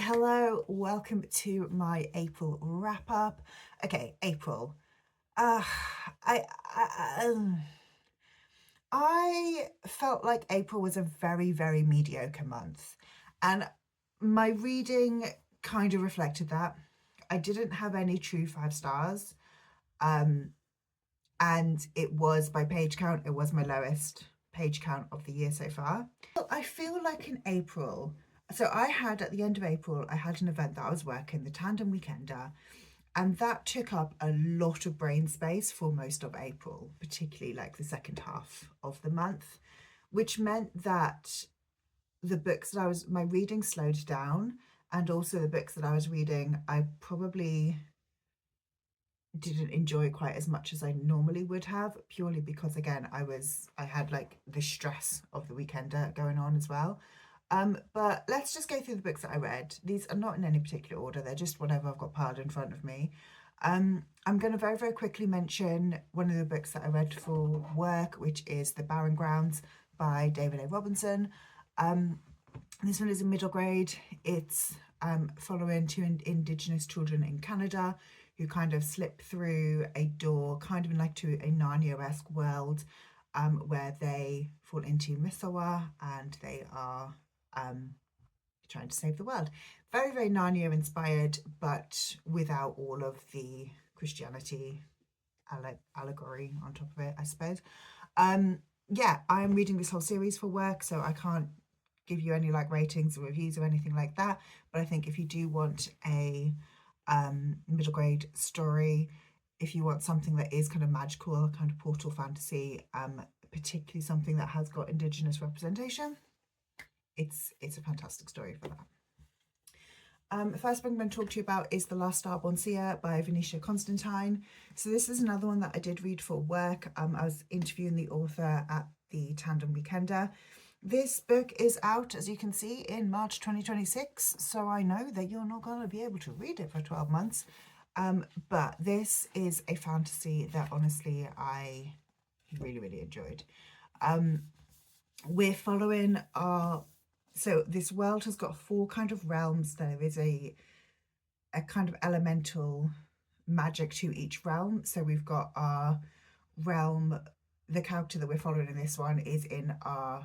Hello, welcome to my April wrap up. Okay, April. Uh, I, I I felt like April was a very, very mediocre month, and my reading kind of reflected that. I didn't have any true 5 stars, um, and it was by page count. It was my lowest page count of the year so far. Well, I feel like in April. So I had at the end of April, I had an event that I was working, the Tandem Weekender, and that took up a lot of brain space for most of April, particularly like the second half of the month, which meant that the books that my reading slowed down, and also the books that I was reading, I probably didn't enjoy quite as much as I normally would have, purely because again I had like the stress of the weekender going on as well. But let's just go through the books that I read. These are not in any particular order, they're just whatever I've got piled in front of me. I'm going to very, very quickly mention one of the books that I read for work, which is The Barren Grounds by David A. Robinson. This one is a middle grade. It's following two Indigenous children in Canada who kind of slip through a door, kind of like to a Narnia-esque world, where they fall into Misawa and they are trying to save the world. Very, very Narnia inspired, but without all of the Christianity allegory on top of it, I suppose. Yeah, I'm reading this whole series for work, so I can't give you any like ratings or reviews or anything like that. But I think if you do want a middle grade story, if you want something that is kind of magical, kind of portal fantasy, particularly something that has got Indigenous representation, it's a fantastic story for that. The first book I'm going to talk to you about is The Last Starborn Seer by Venetia Constantine. So this is another one that I did read for work. I was interviewing the author at the Tandem Weekender. This book is out, as you can see, in March 2026, so I know that you're not going to be able to read it for 12 months. But this is a fantasy that honestly I really, really enjoyed. We're following so this world has got 4 kind of realms. There is a kind of elemental magic to each realm. So we've got our realm, the character that we're following in this one is in our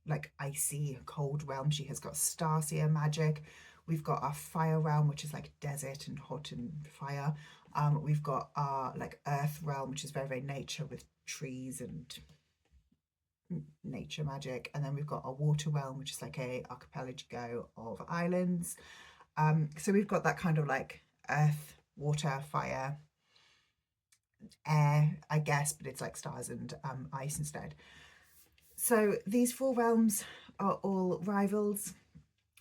like icy cold realm. She has got starseer magic. We've got our fire realm, which is like desert and hot and fire. We've got our like earth realm, which is very, very nature with trees and nature magic. And then we've got our water realm, which is like a archipelago of islands. So we've got that kind of like earth, water, fire, air, I guess, but it's like stars and ice instead. So these 4 realms are all rivals.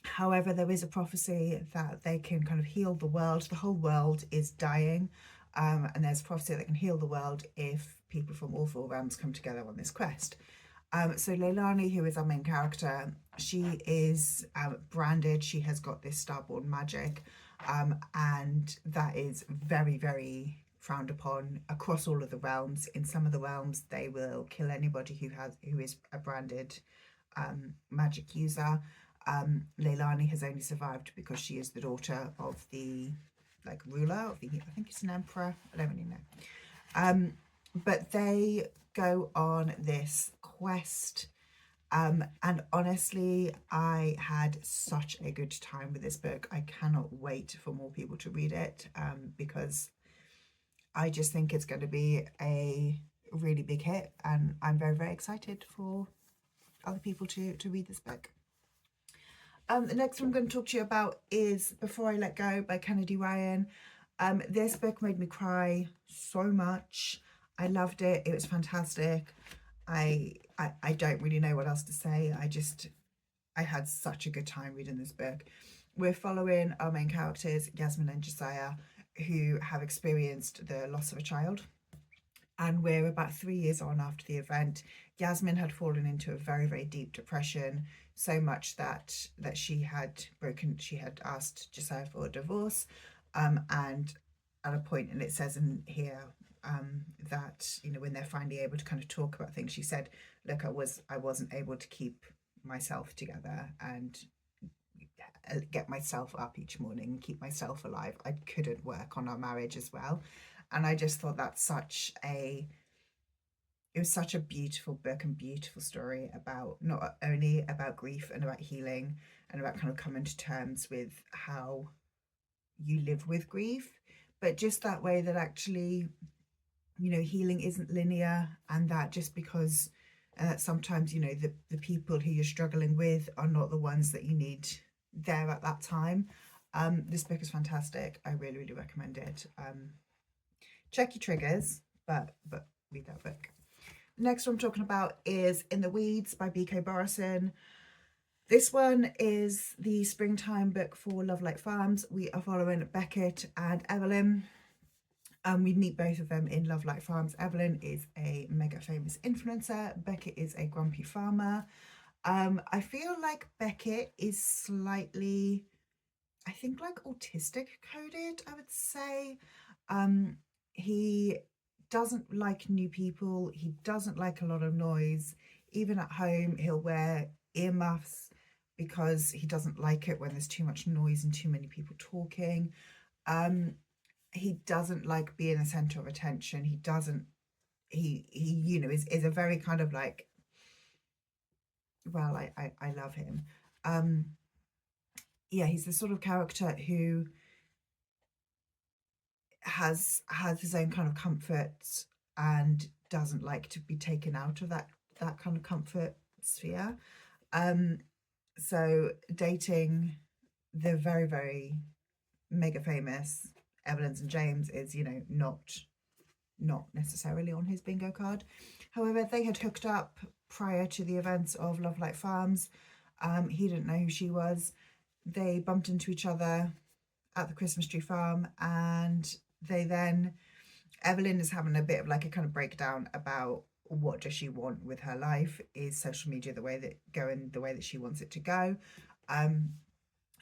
However, there is a prophecy that they can kind of heal the world. The whole world is dying, and there's a prophecy that can heal the world if people from all 4 realms come together on this quest. So Leilani, who is our main character, she is branded. She has got this starborn magic, and that is very, very frowned upon across all of the realms. In some of the realms, they will kill anybody who is a branded magic user. Leilani has only survived because she is the daughter of the like ruler of the, I think it's an emperor, I don't really know. But they go on this quest, and honestly I had such a good time with this book. I cannot wait for more people to read it, because I just think it's going to be a really big hit, and I'm very, very excited for other people to read this book. The next one I'm going to talk to you about is Before I Let Go by Kennedy Ryan. This book made me cry so much. I loved it. It was fantastic. I don't really know what else to say. I had such a good time reading this book. We're following our main characters, Yasmin and Josiah, who have experienced the loss of a child. And we're about 3 years on after the event. Yasmin had fallen into a very, very deep depression, so much that she had asked Josiah for a divorce. And at a point, and it says in here that, you know, when they're finally able to kind of talk about things, she said, look, I wasn't able to keep myself together, and get myself up each morning and keep myself alive. I couldn't work on our marriage as well. And I just thought that's it was such a beautiful book and beautiful story about not only about grief and about healing and about kind of coming to terms with how you live with grief, but just that way that actually, you know, healing isn't linear, and that just because sometimes, you know, the people who you're struggling with are not the ones that you need there at that time. This book is fantastic. I really, really recommend it. Check your triggers, but read that book. The next one I'm talking about is In the Weeds by B.K. Borison. This one is the springtime book for Love Like Farms. We are following Beckett and Evelyn. We meet both of them in Love Like Farms. Evelyn is a mega famous influencer. Beckett is a grumpy farmer. I feel like Beckett is slightly, I think, like autistic coded, I would say. He doesn't like new people. He doesn't like a lot of noise. Even at home, he'll wear earmuffs because he doesn't like it when there's too much noise and too many people talking. He doesn't like being the center of attention. He you know, is a very kind of like, well, I love him. Yeah, he's the sort of character who has his own kind of comfort and doesn't like to be taken out of that kind of comfort sphere. So dating the very, very mega famous Evelyn and James is, you know, not necessarily on his bingo card. However, they had hooked up prior to the events of Love Like Farms. He didn't know who she was. They bumped into each other at the Christmas tree farm, and Evelyn is having a bit of like a kind of breakdown about what does she want with her life. Is social media the way that she wants it to go?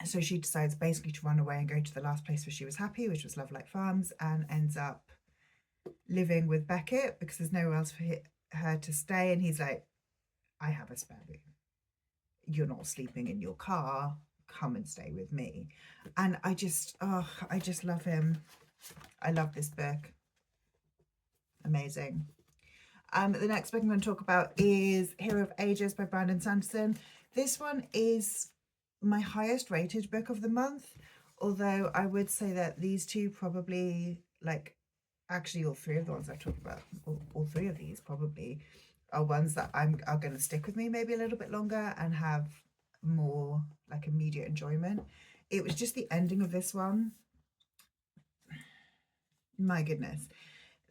So she decides basically to run away and go to the last place where she was happy, which was Love Like Farms, and ends up living with Beckett because there's nowhere else for her to stay. And he's like, I have a spare room. You're not sleeping in your car. Come and stay with me. And I just love him. I love this book. Amazing. The next book I'm going to talk about is Hero of Ages by Brandon Sanderson. This one is my highest rated book of the month, although I would say that these two probably, like, actually all three of the ones I've talked about, all three of these probably are ones that are going to stick with me maybe a little bit longer and have more like immediate enjoyment. It was just the ending of this one. My goodness.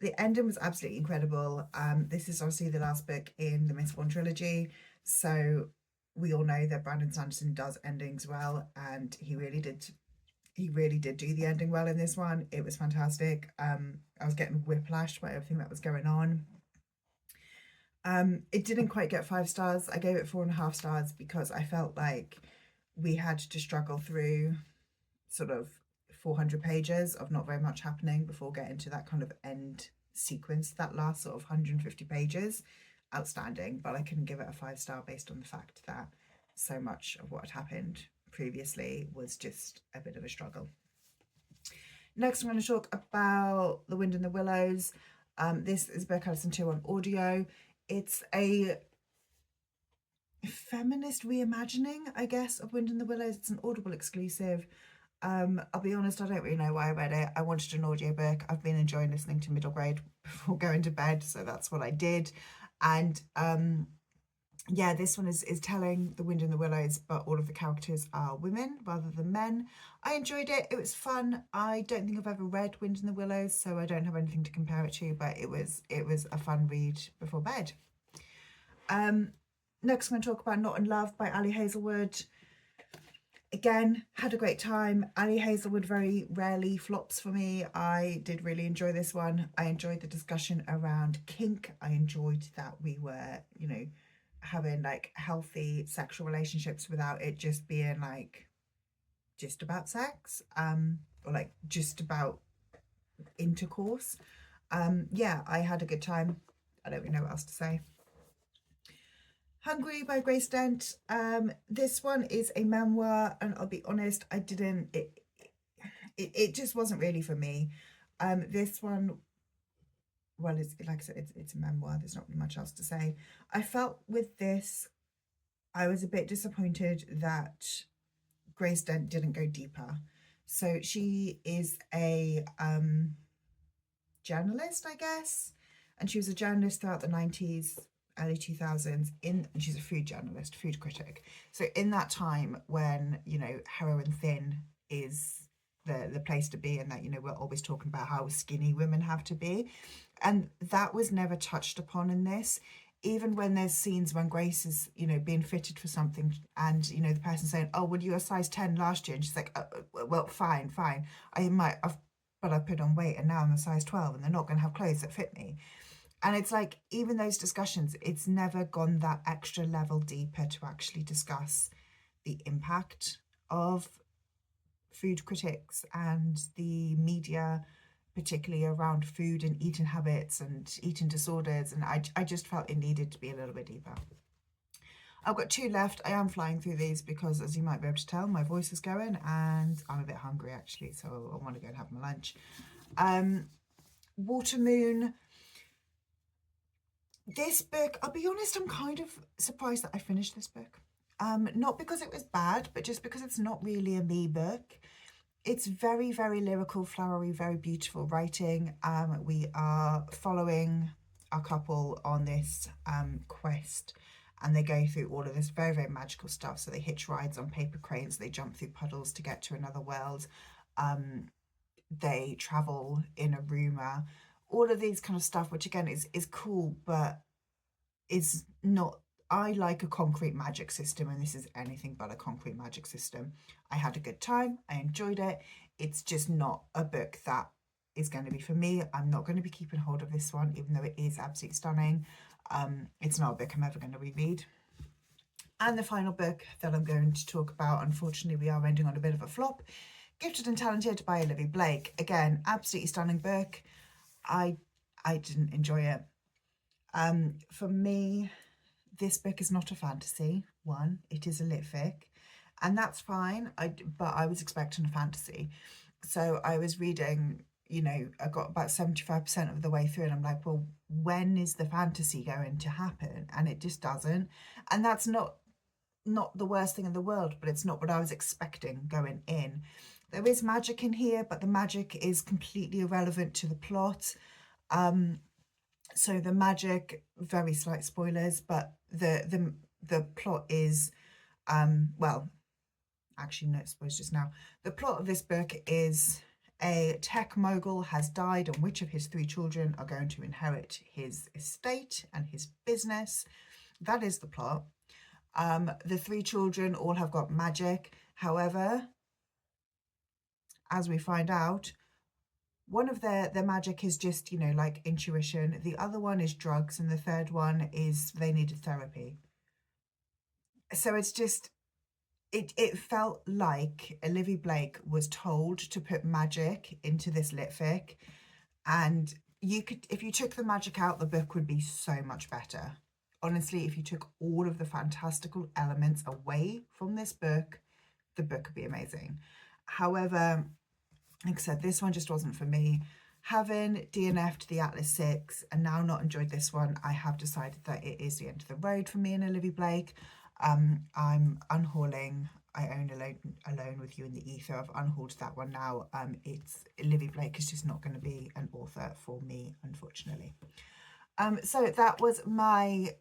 The ending was absolutely incredible. This is obviously the last book in the Mistborn trilogy, so we all know that Brandon Sanderson does endings well, and he really did do the ending well in this one. It was fantastic. I was getting whiplashed by everything that was going on. It didn't quite get 5 stars. I gave it 4.5 stars because I felt like we had to struggle through sort of 400 pages of not very much happening before getting to that kind of end sequence, that last sort of 150 pages. Outstanding, but I couldn't give it a 5-star based on the fact that so much of what had happened previously was just a bit of a struggle. Next, I'm going to talk about The Wind in the Willows. This is a book I listened to on audio. It's a feminist reimagining, I guess, of Wind in the Willows. It's an Audible exclusive. I'll be honest, I don't really know why I read it. I wanted an audiobook. I've been enjoying listening to middle grade before going to bed, so that's what I did. And yeah, this one is telling The Wind in the Willows, but all of the characters are women rather than men. I enjoyed it. It was fun. I don't think I've ever read Wind in the Willows, so I don't have anything to compare it to, but it was a fun read before bed. Next, I'm going to talk about Not in Love by Ali Hazelwood. Again, had a great time. Ali Hazelwood very rarely flops for me. I did really enjoy this one. I enjoyed the discussion around kink. I enjoyed that we were, you know, having like healthy sexual relationships without it just being like just about sex, or like just about intercourse. Yeah, I had a good time. I don't really know what else to say. Hungry by Grace Dent. This one is a memoir, and I'll be honest, it just wasn't really for me. This one, well, it's like I said, it's a memoir. There's not much else to say. I felt with this, I was a bit disappointed that Grace Dent didn't go deeper. So she is a journalist, I guess, and she was a journalist throughout the 90s, early 2000s. And she's a food journalist, food critic. So in that time when, you know, heroin thin is the place to be, and that, you know, we're always talking about how skinny women have to be, and that was never touched upon in this. Even when there's scenes when Grace is, you know, being fitted for something, and, you know, the person saying, oh, well, you were size 10 last year, and she's like, well, fine, but I put on weight and now I'm a size 12 and they're not going to have clothes that fit me. And it's like, even those discussions, it's never gone that extra level deeper to actually discuss the impact of food critics and the media, particularly around food and eating habits and eating disorders. And I just felt it needed to be a little bit deeper. I've got 2 left. I am flying through these because, as you might be able to tell, my voice is going and I'm a bit hungry actually, so I want to go and have my lunch. Watermoon. This book, I'll be honest, I'm kind of surprised that I finished this book. Not because it was bad, but just because it's not really a me book. It's very, very lyrical, flowery, very beautiful writing. We are following a couple on this quest, and they go through all of this very, very magical stuff. So they hitch rides on paper cranes, they jump through puddles to get to another world. They travel in a rumour. All of these kind of stuff, which again is cool, but is not. I like a concrete magic system, and this is anything but a concrete magic system. I had a good time. I enjoyed it. It's just not a book that is going to be for me. I'm not going to be keeping hold of this one, even though it is absolutely stunning. It's not a book I'm ever going to reread. And the final book that I'm going to talk about, unfortunately, we are ending on a bit of a flop. Gifted and Talented by Olivia Blake. Again, absolutely stunning book. I didn't enjoy it. For me, this book is not a fantasy. One, it is a lit fic, and that's fine. But I was expecting a fantasy, so I was reading. You know, I got about 75% of the way through, and I'm like, well, when is the fantasy going to happen? And it just doesn't. And that's not the worst thing in the world, but it's not what I was expecting going in. There is magic in here, but the magic is completely irrelevant to the plot. So the magic, very slight spoilers, but the plot is, well, actually, no spoilers just now. The plot of this book is a tech mogul has died, and which of his 3 children are going to inherit his estate and his business. That is the plot. The 3 children all have got magic. However, as we find out, one of their magic is just, you know, like intuition. The other one is drugs, and the third one is they needed therapy. So it's just, it felt like Olivia Blake was told to put magic into this lit fic, and you could, if you took the magic out, the book would be so much better. Honestly, if you took all of the fantastical elements away from this book, the book could be amazing. However, like I said, this one just wasn't for me. Having DNF'd the Atlas 6 and now not enjoyed this one, I have decided that it is the end of the road for me and Olivia Blake. I'm unhauling I Own Alone with You in the Ether. I've unhauled that one now. It's Olivia Blake is just not going to be an author for me, unfortunately. So that was my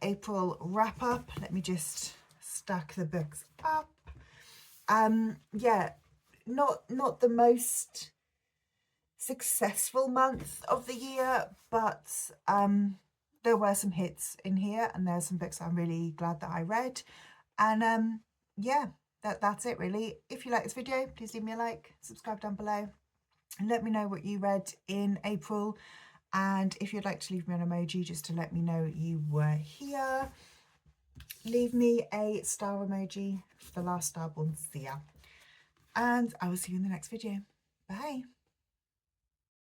April wrap up. Let me just stack the books up. Yeah, not the most successful month of the year, but there were some hits in here, and there's some books I'm really glad that I read. And yeah, that's it really. If you like this video, please leave me a like, subscribe down below, and let me know what you read in April. And if you'd like to leave me an emoji just to let me know you were here, leave me a star emoji for the last Starborn Seer. And I will see you in the next video. Bye.